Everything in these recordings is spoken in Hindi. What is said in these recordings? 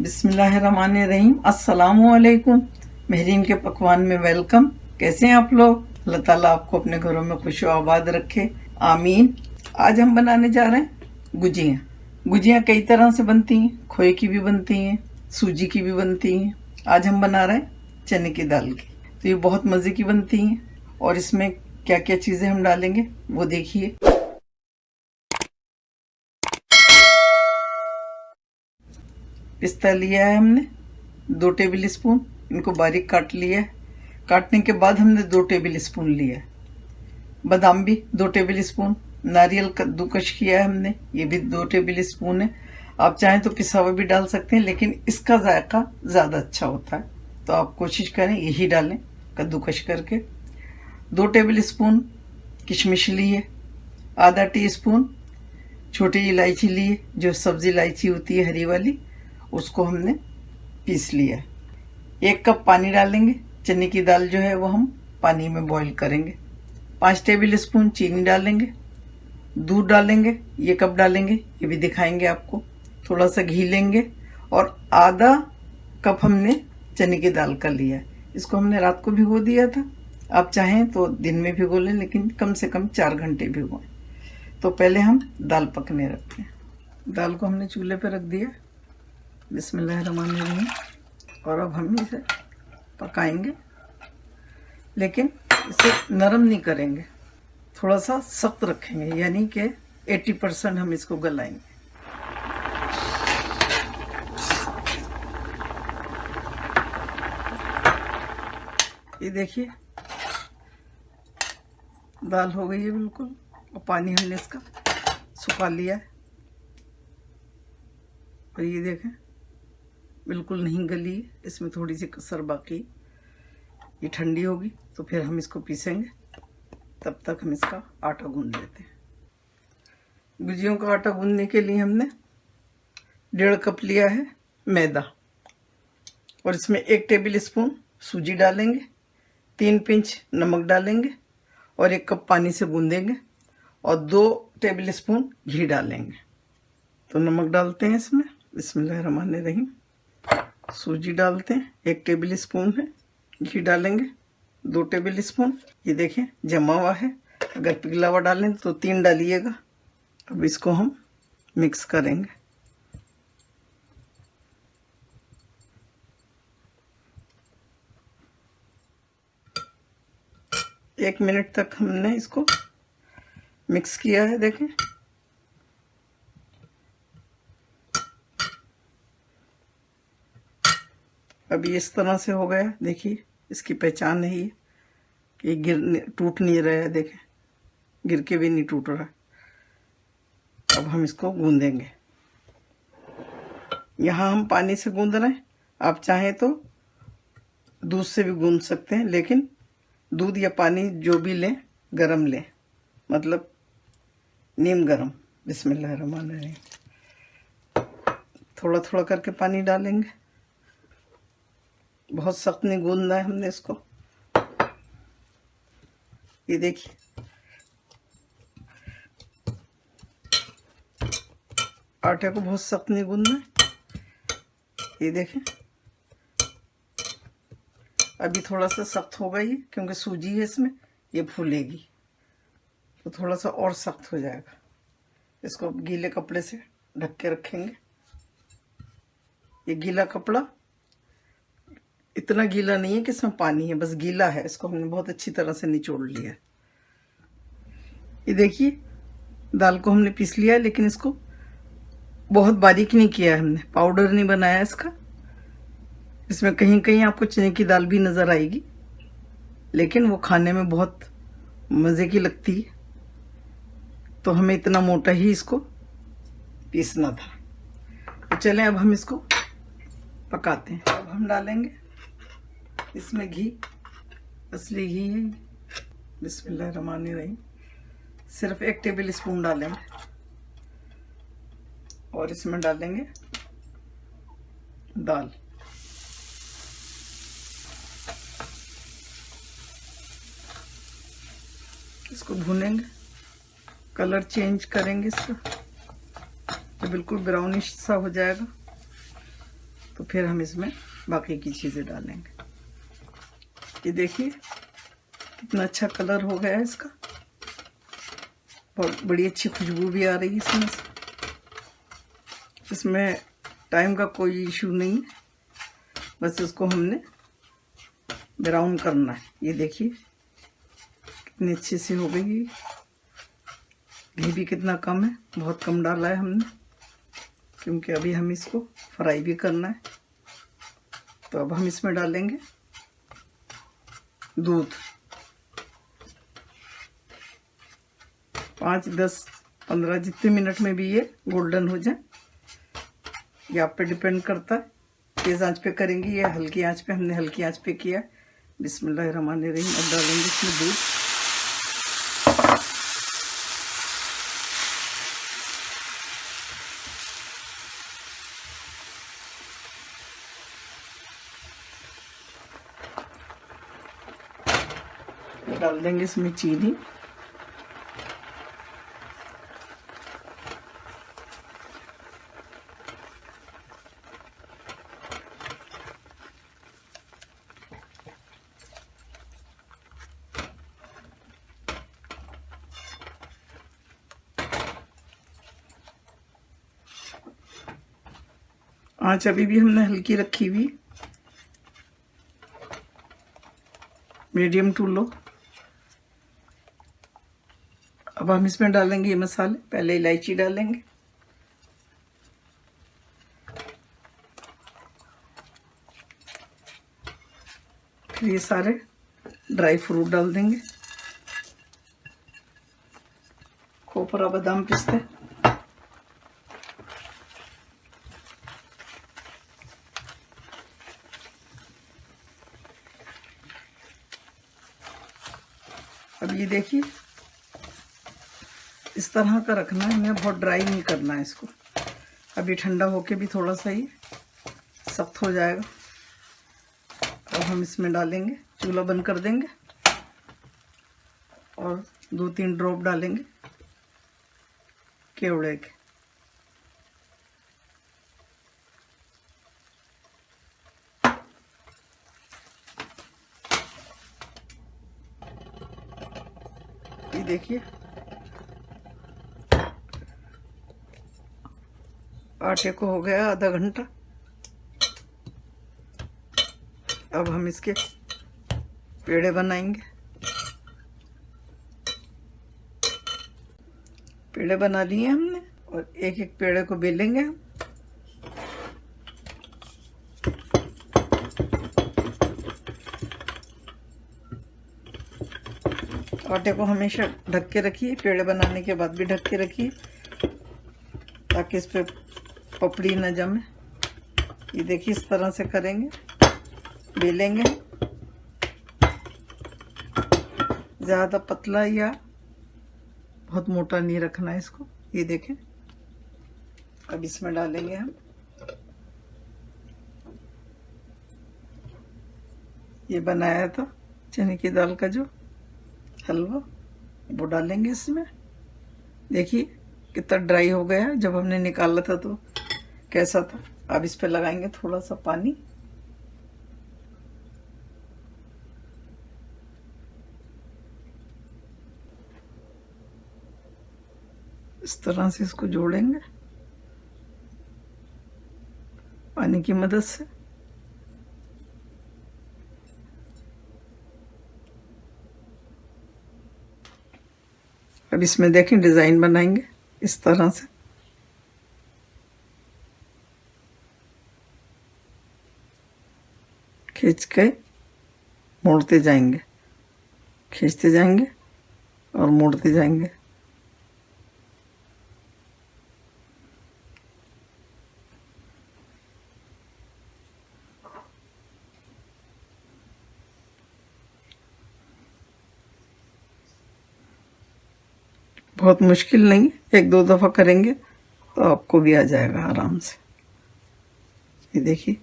बिस्मिल्लाहिर्रहमानिर्रहीम। अस्सलामुअलैकुम। महरीन के पकवान में वेलकम। कैसे हैं आप लोग? अल्लाह ताला आपको अपने घरों में खुश आबाद रखे, आमीन। आज हम बनाने जा रहे हैं गुजियाँ। गुजियाँ कई तरह से बनती हैं, खोए की भी बनती हैं, सूजी की भी बनती हैं। आज हम बना रहे हैं चने की दाल की। तो ये बहुत मज़े की बनती हैं और इसमें क्या क्या चीज़ें हम डालेंगे वो देखिए। पिस्ता लिया है हमने 2 टेबल स्पून, इनको बारीक काट लिया है। काटने के बाद हमने 2 टेबल स्पून लिया है। बादाम भी 2 टेबल स्पून। नारियल कद्दूकश किया है हमने, ये भी 2 टेबल स्पून है। आप चाहें तो पिसा हुआ भी डाल सकते हैं, लेकिन इसका जायका ज़्यादा अच्छा होता है, तो आप कोशिश करें यही डालें कद्दूकश करके। 2 टेबल स्पून किशमिश लिए, आधा टी स्पून छोटी इलायची लिए, जो सब्जी इलायची होती है हरी वाली, उसको हमने पीस लिया है। 1 कप पानी डालेंगे। चने की दाल जो है वो हम पानी में बॉईल करेंगे। 5 टेबल स्पून चीनी डालेंगे। दूध डालेंगे, ये कब डालेंगे ये भी दिखाएंगे आपको। थोड़ा सा घी लेंगे और आधा कप हमने चने की दाल का लिया है। इसको हमने रात को भिगो दिया था, आप चाहें तो दिन में भिगो लें, लेकिन कम से कम 4 घंटे भिगोएं। तो पहले हम दाल पकने रखते हैं। दाल को हमने चूल्हे पर रख दिया, बिस्मिल्लाहिर्रहमानिर्रहीम। और अब हम इसे पकाएंगे, लेकिन इसे नरम नहीं करेंगे, थोड़ा सा सख्त रखेंगे, यानी कि 80% हम इसको गलाएंगे। ये देखिए दाल हो गई है बिल्कुल, और पानी हमने इसका सुखा लिया है। और ये देखें बिल्कुल नहीं गली, इसमें थोड़ी सी कसर बाकी। ये ठंडी होगी तो फिर हम इसको पीसेंगे, तब तक हम इसका आटा गूंद लेते हैं। गुजियों का आटा गूंदने के लिए हमने 1.5 कप लिया है मैदा, और इसमें 1 टेबल स्पून सूजी डालेंगे, 3 पिंच नमक डालेंगे और 1 कप पानी से गूंदेंगे, और 2 टेबल स्पून घी डालेंगे। तो नमक डालते हैं इसमें, बिस्मिल्लाहिर्रहमानिर्रहीम। सूजी डालते हैं, 1 टेबल स्पून है। घी डालेंगे 2 टेबल स्पून। ये देखें जमा हुआ है, अगर पिघला हुआ डालें तो 3 डालिएगा। अब इसको हम मिक्स करेंगे। एक मिनट तक हमने इसको मिक्स किया है, देखें। अभी इस तरह से हो गया, देखिए इसकी पहचान नहीं है कि टूट नहीं रहा है, देखें गिर के भी नहीं टूट रहा। अब हम इसको गूंदेंगे। यहाँ हम पानी से गूंद रहे हैं, आप चाहें तो दूध से भी गूंद सकते हैं, लेकिन दूध या पानी जो भी लें गरम लें, मतलब नीम गरम। बिस्मिल्लाहिर्रहमानिर्रहीम। थोड़ा थोड़ा करके पानी डालेंगे, बहुत सख्त नहीं गूंदना है हमने इसको। ये देखिए आटे को बहुत सख्त नहीं गूंदना है। ये देखें अभी थोड़ा सा सख्त होगा ये, क्योंकि सूजी है इसमें, ये फूलेगी तो थोड़ा सा और सख्त हो जाएगा। इसको गीले कपड़े से ढक के रखेंगे। ये गीला कपड़ा इतना गीला नहीं है कि इसमें पानी है, बस गीला है। इसको हमने बहुत अच्छी तरह से निचोड़ लिया है। ये देखिए दाल को हमने पीस लिया है, लेकिन इसको बहुत बारीक नहीं किया है हमने, पाउडर नहीं बनाया इसका। इसमें कहीं कहीं आपको चने की दाल भी नज़र आएगी, लेकिन वो खाने में बहुत मज़े की लगती है, तो हमें इतना मोटा ही इसको पीसना था। तो चलें अब हम इसको पकाते हैं। अब हम डालेंगे इसमें घी, असली घी है, बिस्मिल्लाहिर्रहमानिर्रहीम। सिर्फ 1 टेबल स्पून डालेंगे, और इसमें डालेंगे दाल। इसको भूनेंगे, कलर चेंज करेंगे इसका, तो बिल्कुल ब्राउनिश सा हो जाएगा। तो फिर हम इसमें बाकी की चीज़ें डालेंगे। ये देखिए कितना अच्छा कलर हो गया है इसका, बहुत बड़ी अच्छी खुशबू भी आ रही है इसमें से। इसमें टाइम का कोई इशू नहीं है, बस इसको हमने ब्राउन करना है। ये देखिए कितनी अच्छी सी हो गई। घी भी कितना कम है, बहुत कम डाला है हमने, क्योंकि अभी हम इसको फ्राई भी करना है। तो अब हम इसमें डालेंगे दूध। 5, 10, 15 जितने मिनट में भी ये गोल्डन हो जाए, ये आप पे डिपेंड करता है। तेज़ आंच पे करेंगे या हल्की आंच पे, हमने हल्की आंच पे किया। बिस्मिल्लाहिर्रहमानिर्रहीम। अब डालेंगे इसमें दूध। डाल देंगे इसमें चीनी। आंच अभी भी हमने हल्की रखी हुई, मीडियम टू लो। अब हम इसमें डालेंगे ये मसाले। पहले इलायची डालेंगे, फिर ये सारे ड्राई फ्रूट डाल देंगे, खोपरा, बादाम, पिस्ते। अब ये देखिए इस तरह का रखना है, हमें बहुत ड्राई नहीं करना है इसको। अभी ठंडा होके भी थोड़ा सा ही सख्त हो जाएगा। अब हम इसमें डालेंगे, चूल्हा बंद कर देंगे और 2-3 ड्रॉप डालेंगे केवड़े के। ये देखिए आटे को हो गया आधा घंटा। अब हम इसके पेड़े बनाएंगे। पेड़े बना लिए हमने और एक एक पेड़े को बेलेंगे हम। आटे को हमेशा ढक के रखिए, पेड़े बनाने के बाद भी ढक के रखिए, ताकि इस पे पपड़ी न जमे। ये देखिए इस तरह से करेंगे, बेलेंगे। ज़्यादा पतला या बहुत मोटा नहीं रखना है इसको। ये देखें, अब इसमें डालेंगे हम ये बनाया था चने की दाल का जो हलवा, वो डालेंगे इसमें। देखिए कितना ड्राई हो गया है, जब हमने निकाला था तो कैसा था। अब इस पे लगाएंगे थोड़ा सा पानी। इस तरह से इसको जोड़ेंगे पानी की मदद से। अब इसमें देखें डिजाइन बनाएंगे इस तरह से। खींच के मोड़ते जाएंगे, खींचते जाएंगे और मोड़ते जाएंगे। बहुत मुश्किल नहीं, 1-2 दफ़ा करेंगे तो आपको भी आ जाएगा आराम से। ये देखिए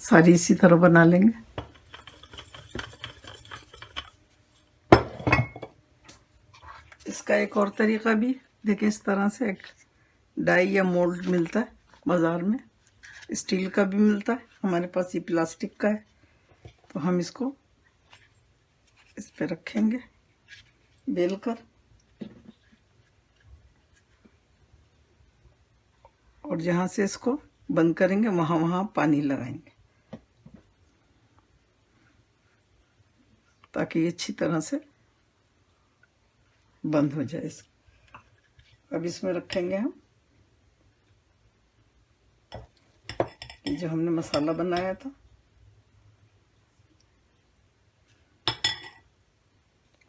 सारी इसी तरह बना लेंगे। इसका एक और तरीका भी देखिए, इस तरह से एक डाई या मोल्ड मिलता है बाज़ार में, स्टील का भी मिलता है, हमारे पास ये प्लास्टिक का है। तो हम इसको इस पे रखेंगे बेल कर, और जहाँ से इसको बंद करेंगे वहाँ वहाँ पानी लगाएंगे ताकि ये अच्छी तरह से बंद हो जाए। अब इसमें रखेंगे हम ये जो हमने मसाला बनाया था,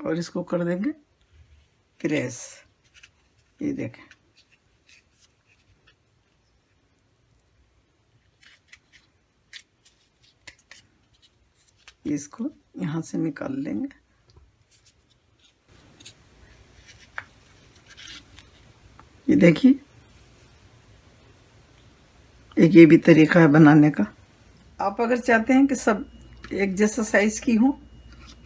और इसको कर देंगे प्रेस। ये देखें, इसको यहाँ से निकाल लेंगे। ये देखिए, एक ये भी तरीका है बनाने का। आप अगर चाहते हैं कि सब एक जैसा साइज की हो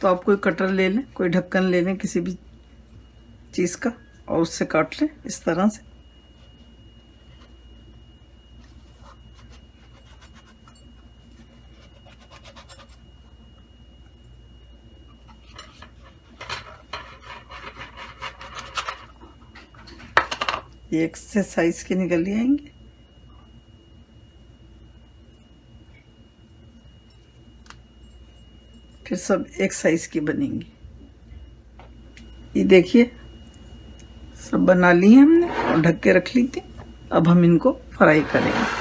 तो आप कोई कटर ले लें, कोई ढक्कन ले लें किसी भी चीज़ का, और उससे काट लें इस तरह से। एक से साइज के निकल आएंगे। फिर सब एक साइज की बनेंगी। ये देखिए, सब बना ली है हमने और ढक के रख ली थी। अब हम इनको फ्राई करेंगे।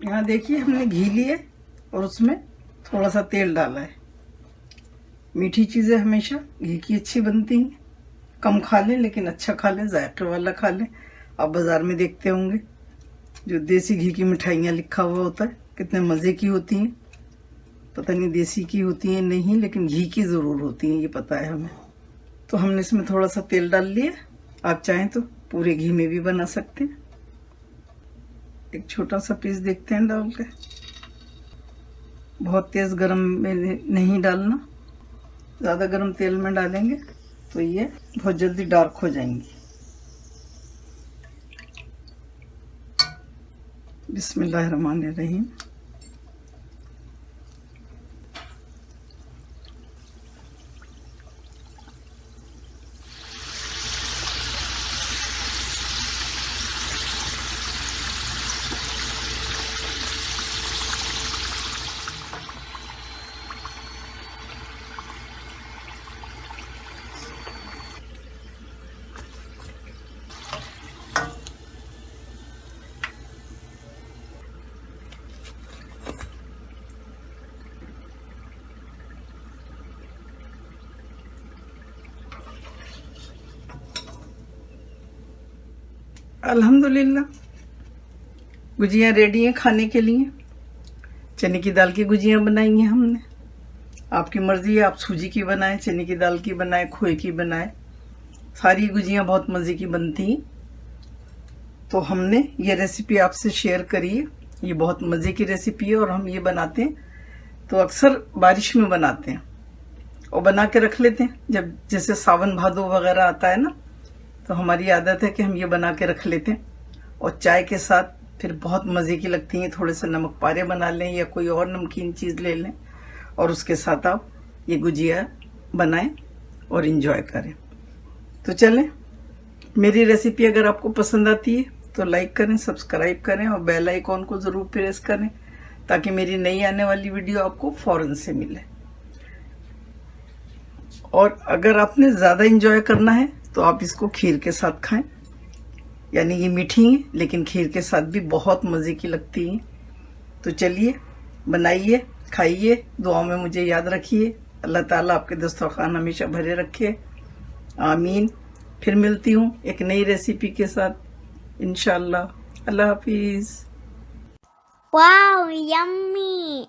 यहाँ देखिए, हमने घी लिए और उसमें थोड़ा सा तेल डाला है। मीठी चीज़ें हमेशा घी की अच्छी बनती हैं। कम खा लें लेकिन अच्छा खा लें, जायके वाला खा लें। आप बाज़ार में देखते होंगे जो देसी घी की मिठाइयाँ लिखा हुआ होता है, कितने मज़े की होती हैं। पता नहीं देसी की होती हैं नहीं, लेकिन घी की ज़रूर होती हैं, ये पता है हमें। तो हमने इसमें थोड़ा सा तेल डाल लिया। आप चाहें तो पूरे घी में भी बना सकते हैं। एक छोटा सा पीस देखते हैं डाल के। बहुत तेज़ गरम में नहीं डालना, ज़्यादा गरम तेल में डालेंगे तो ये बहुत जल्दी डार्क हो जाएंगी। बिस्मिल्लाहिर्रहमानिर्रहीम। अल्हम्दुलिल्लाह, गुजियाँ रेडी हैं खाने के लिए। चने की दाल की गुजियाँ बनाई हैं हमने। आपकी मर्ज़ी है, आप सूजी की बनाएं, चने की दाल की बनाएं, खोए की बनाएं। सारी गुजियाँ बहुत मज़े की बनती हैं। तो हमने ये रेसिपी आपसे शेयर करी है। ये बहुत मज़े की रेसिपी है और हम ये बनाते हैं तो अक्सर बारिश में बनाते हैं और बना के रख लेते हैं। जब जैसे सावन भादो वगैरह आता है ना, तो हमारी आदत है कि हम ये बना के रख लेते हैं और चाय के साथ फिर बहुत मज़े की लगती हैं। थोड़े से नमक पारे बना लें या कोई और नमकीन चीज़ ले लें और उसके साथ आप ये गुजिया बनाएं और इन्जॉय करें। तो चलें, मेरी रेसिपी अगर आपको पसंद आती है तो लाइक करें, सब्सक्राइब करें और बेल आइकॉन को ज़रूर प्रेस करें ताकि मेरी नई आने वाली वीडियो आपको फ़ौरन से मिले। और अगर आपने ज़्यादा इंजॉय करना है तो आप इसको खीर के साथ खाएं। यानी ये मीठी है लेकिन खीर के साथ भी बहुत मज़े की लगती हैं। तो चलिए, बनाइए, खाइए, दुआ में मुझे याद रखिए। अल्लाह ताला आपके दस्तरखान हमेशा भरे रखे। आमीन। फिर मिलती हूँ एक नई रेसिपी के साथ। इंशाल्लाह। अल्लाह हाफिज़। Wow, yummy!